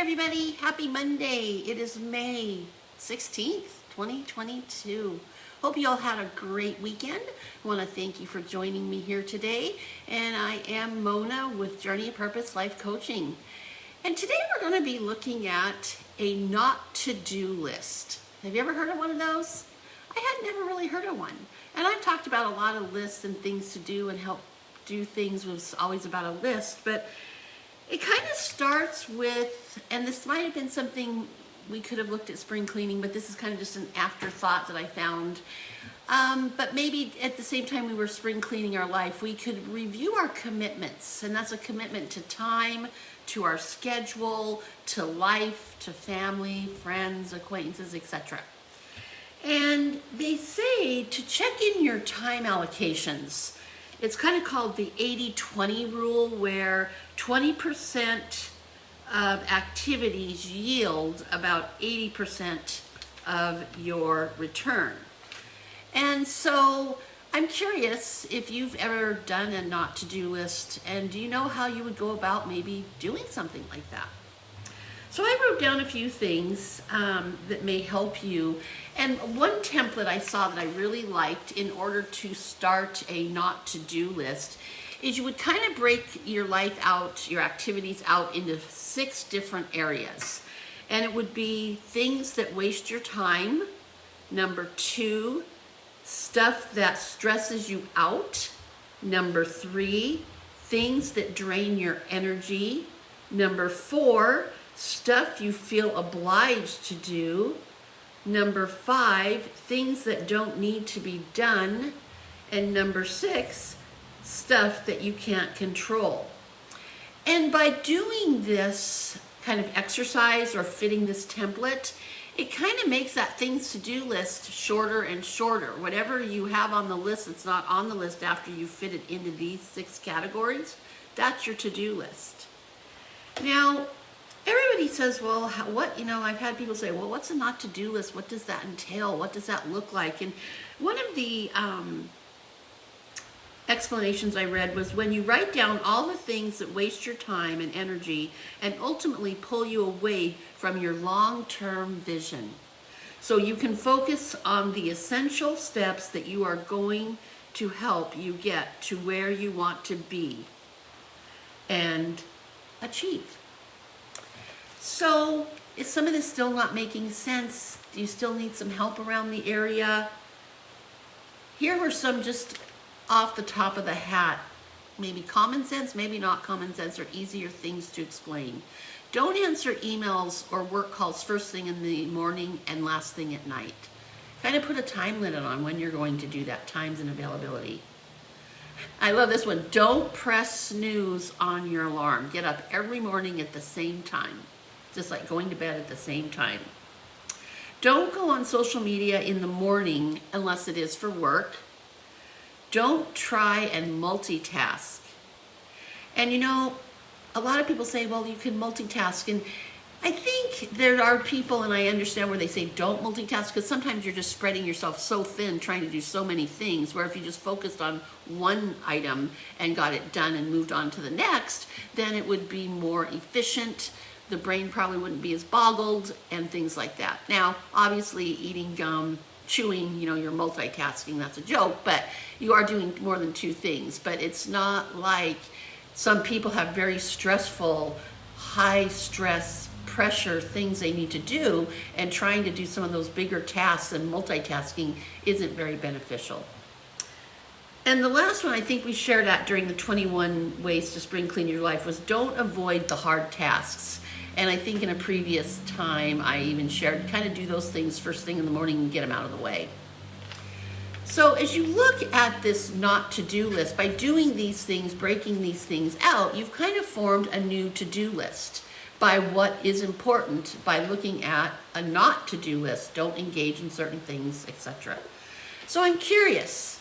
everybody. Happy Monday. It is May 16th, 2022. Hope you all had a great weekend. I want to thank you for joining me here today. And I am Mona with Journey.Of.Purpose Life Coaching. And today we're going to be looking at a not to-do list. Have you ever heard of one of those? I had never really heard of one. And I've talked about a lot of lists and things to do, and help do things was always about a list, but it kind of starts with, and this might have been something we could have looked at spring cleaning, but this is kind of just an afterthought that I found. But maybe at the same time we were spring cleaning our life, we could review our commitments. And that's a commitment to time, to our schedule, to life, to family, friends, acquaintances, etc. And they say to check in your time allocations. It's kind of called the 80-20 rule, where 20% of activities yield about 80% of your return. And so I'm curious if you've ever done a not to-do list, and do you know how you would go about maybe doing something like that? So I wrote down a few things that may help you. And one template I saw that I really liked in order to start a not to-do list is you would kind of break your life out, your activities out into 6 different areas. And it would be things that waste your time. Number 2, stuff that stresses you out. Number 3, things that drain your energy. Number 4, stuff you feel obliged to do. Number 5, things that don't need to be done. And number 6, stuff that you can't control. And by doing this kind of exercise or fitting this template, it kind of makes that things to do list shorter and shorter. Whatever you have on the list that's not on the list after you fit it into these 6 categories, that's your to-do list. Now, everybody says, well, I've had people say, well, what's a not to-do list? What does that entail? What does that look like? And one of the explanations I read was when you write down all the things that waste your time and energy and ultimately pull you away from your long-term vision. So you can focus on the essential steps that you are going to help you get to where you want to be and achieve. So is some of this still not making sense? Do you still need some help around the area? Here were some just off the top of the hat, maybe common sense, maybe not common sense, or easier things to explain. Don't answer emails or work calls first thing in the morning and last thing at night. Kind of put a time limit on when you're going to do that, times and availability. I love this one. Don't press snooze on your alarm. Get up every morning at the same time. Just like going to bed at the same time. Don't go on social media in the morning unless it is for work. Don't try and multitask. And a lot of people say, well, you can multitask. And I think there are people, and I understand where they say don't multitask, because sometimes you're just spreading yourself so thin trying to do so many things, where if you just focused on one item and got it done and moved on to the next, then it would be more efficient. The brain probably wouldn't be as boggled and things like that. Now, obviously, eating gum, chewing, you're multitasking, that's a joke, but you are doing more than 2 things. But it's not like some people have very stressful, high stress, pressure things they need to do, and trying to do some of those bigger tasks and multitasking isn't very beneficial. And the last one I think we shared at during the 21 ways to spring clean your life was don't avoid the hard tasks. And I think in a previous time I even shared kind of do those things first thing in the morning and get them out of the way. So as you look at this not to-do list, by doing these things, breaking these things out, you've kind of formed a new to-do list by what is important by looking at a not to-do list. Don't engage in certain things, etc. So I'm curious,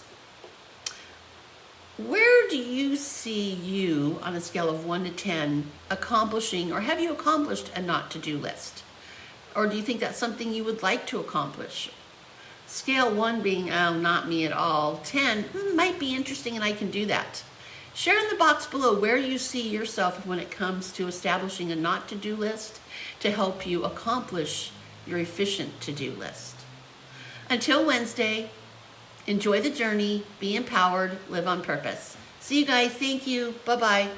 where do you see you on a scale of 1 to 10 accomplishing, or have you accomplished a not to-do list? Or do you think that's something you would like to accomplish? Scale 1 being, oh, not me at all. 10, might be interesting and I can do that. Share in the box below where you see yourself when it comes to establishing a not to-do list to help you accomplish your efficient to-do list. Until Wednesday, enjoy the journey, be empowered, live on purpose. See you guys. Thank you. Bye-bye.